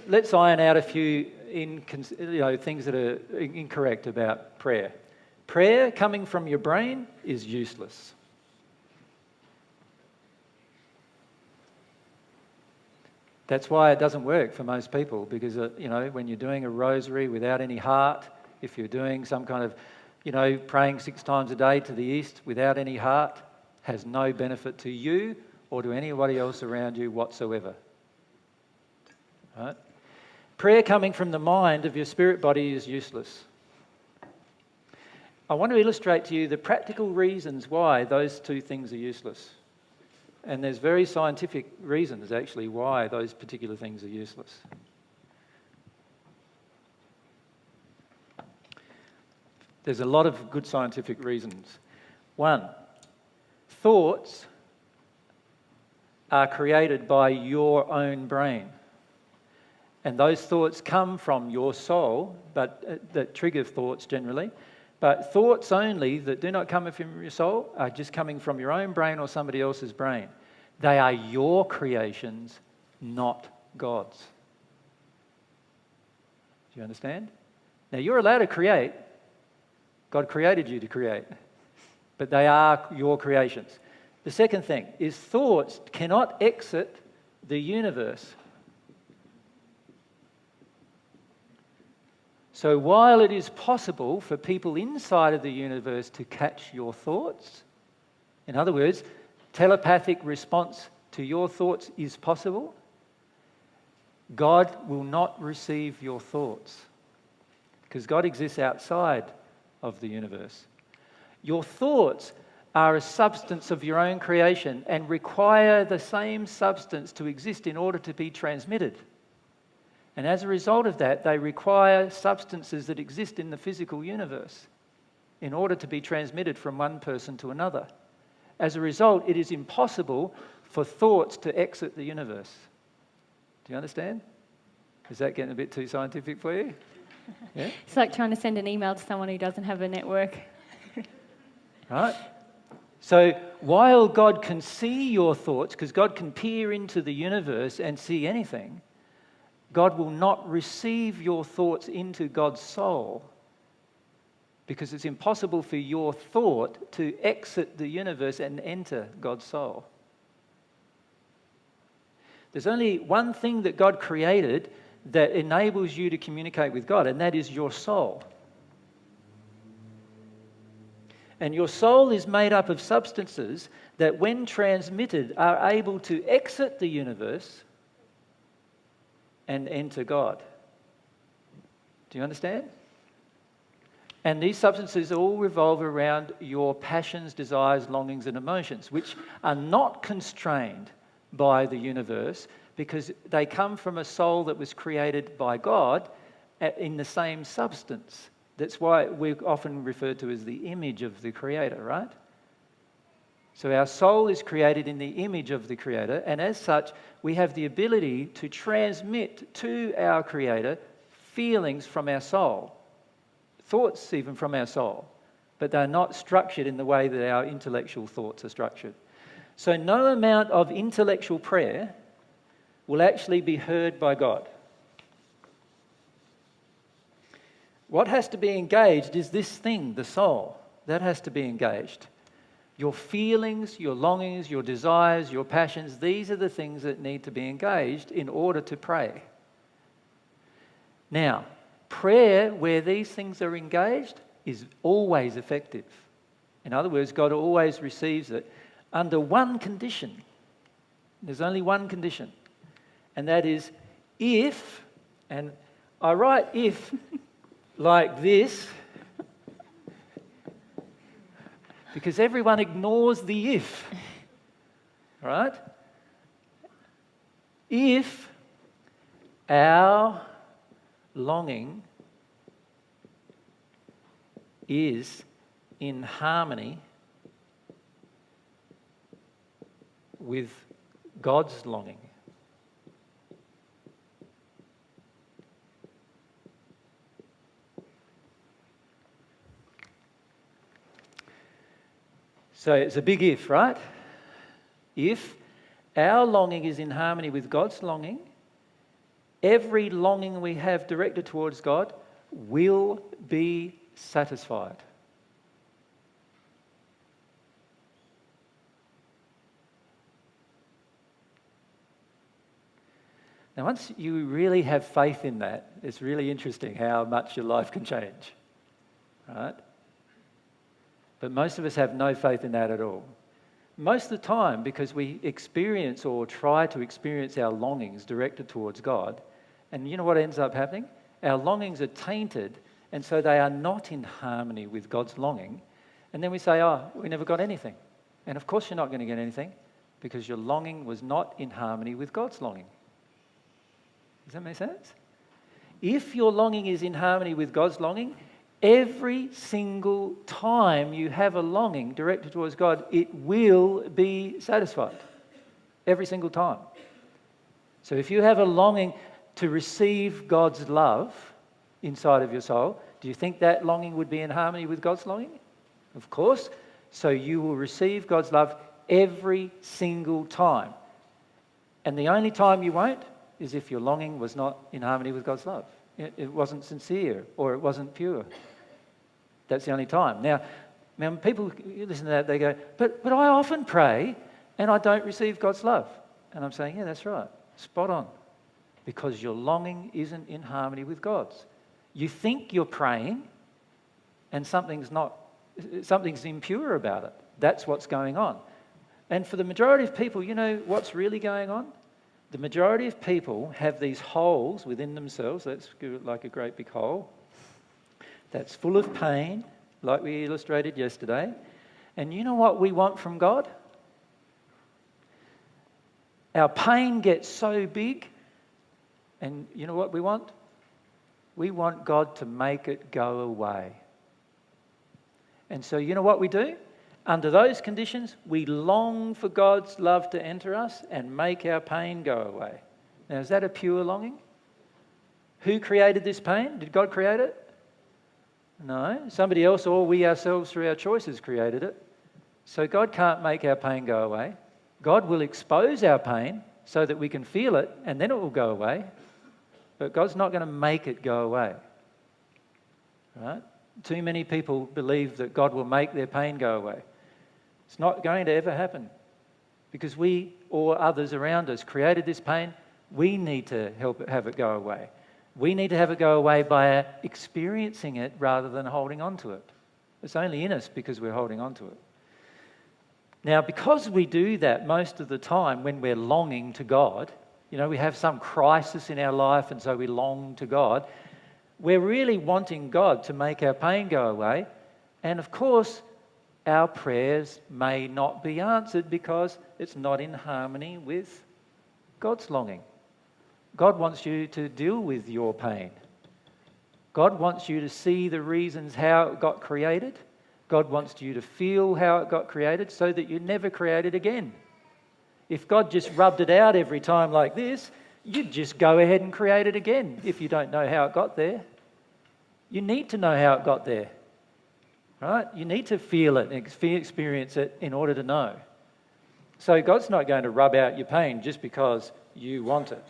Let's iron out a few things that are incorrect about prayer. Prayer coming from your brain is useless. That's why it doesn't work for most people, because when you're doing a rosary without any heart, if you're doing some kind of praying 6 times a day to the east without any heart, has no benefit to you or to anybody else around you whatsoever. Right? Prayer coming from the mind of your spirit body is useless. I want to illustrate to you the practical reasons why those two things are useless. And there's very scientific reasons, actually, why those particular things are useless. There's a lot of good scientific reasons. 1, thoughts are created by your own brain. And those thoughts come from your soul, but that trigger thoughts generally. But thoughts only that do not come from your soul are just coming from your own brain or somebody else's brain. They are your creations, not God's. Do you understand? Now, you're allowed to create. God created you to create. But they are your creations. The second thing is thoughts cannot exit the universe. So while it is possible for people inside of the universe to catch your thoughts, in other words, telepathic response to your thoughts is possible, God will not receive your thoughts because God exists outside of the universe. Your thoughts are a substance of your own creation and require the same substance to exist in order to be transmitted. And as a result of that, they require substances that exist in the physical universe in order to be transmitted from one person to another. As a result, it is impossible for thoughts to exit the universe. Do you understand? Is that getting a bit too scientific for you? Yeah? It's like trying to send an email to someone who doesn't have a network. Right? So while God can see your thoughts, because God can peer into the universe and see anything, God will not receive your thoughts into God's soul because it's impossible for your thought to exit the universe and enter God's soul. There's only one thing that God created that enables you to communicate with God, and that is your soul. And your soul is made up of substances that, when transmitted, are able to exit the universe and enter God. Do you understand? And these substances all revolve around your passions, desires, longings, and emotions, which are not constrained by the universe because they come from a soul that was created by God in the same substance. That's why we're often referred to as the image of the Creator, right? So our soul is created in the image of the Creator, and as such, we have the ability to transmit to our Creator feelings from our soul, thoughts even from our soul, but they're not structured in the way that our intellectual thoughts are structured. So no amount of intellectual prayer will actually be heard by God. What has to be engaged is this thing, the soul. That has to be engaged. Your feelings, your longings, your desires, your passions, these are the things that need to be engaged in order to pray. Now, prayer where these things are engaged is always effective. In other words, God always receives it under one condition. There's only one condition, and that is if, and I write if like this, because everyone ignores the if, right? If our longing is in harmony with God's longing. So it's a big if, right? If our longing is in harmony with God's longing, every longing we have directed towards God will be satisfied. Now, once you really have faith in that, it's really interesting how much your life can change, right? But most of us have no faith in that at all. Most of the time, because we experience or try to experience our longings directed towards God, and you know what ends up happening? Our longings are tainted, and so they are not in harmony with God's longing. And then we say, oh, we never got anything. And of course you're not going to get anything, because your longing was not in harmony with God's longing. Does that make sense? If your longing is in harmony with God's longing, every single time you have a longing directed towards God, it will be satisfied. Every single time. So if you have a longing to receive God's love inside of your soul, do you think that longing would be in harmony with God's longing? Of course. So you will receive God's love every single time. And the only time you won't is if your longing was not in harmony with God's love. It wasn't sincere or it wasn't pure. That's the only time. Now, when people listen to that, they go, but I often pray and I don't receive God's love. And I'm saying, yeah, that's right. Spot on. Because your longing isn't in harmony with God's. You think you're praying and something's impure about it. That's what's going on. And for the majority of people, you know what's really going on? The majority of people have these holes within themselves. That's like a great big hole that's full of pain, like we illustrated yesterday. And you know what we want from God? Our pain gets so big, and you know what we want? We want God to make it go away. And so you know what we do? Under those conditions, we long for God's love to enter us and make our pain go away. Now, is that a pure longing? Who created this pain? Did God create it? No. Somebody else or we ourselves through our choices created it. So God can't make our pain go away. God will expose our pain so that we can feel it and then it will go away. But God's not going to make it go away. Right? Too many people believe that God will make their pain go away. It's not going to ever happen because we or others around us created this pain. We need to help it have it go away. We need to have it go away by experiencing it rather than holding on to it. It's only in us because we're holding on to it. Now, because we do that most of the time when we're longing to God, you know, we have some crisis in our life and so we long to God, we're really wanting God to make our pain go away. And of course, our prayers may not be answered because it's not in harmony with God's longing. God wants you to deal with your pain. God wants you to see the reasons how it got created. God wants you to feel how it got created so that you never create it again. If God just rubbed it out every time like this, you'd just go ahead and create it again if you don't know how it got there. You need to know how it got there. Right? You need to feel it and experience it in order to know. So God's not going to rub out your pain just because you want it.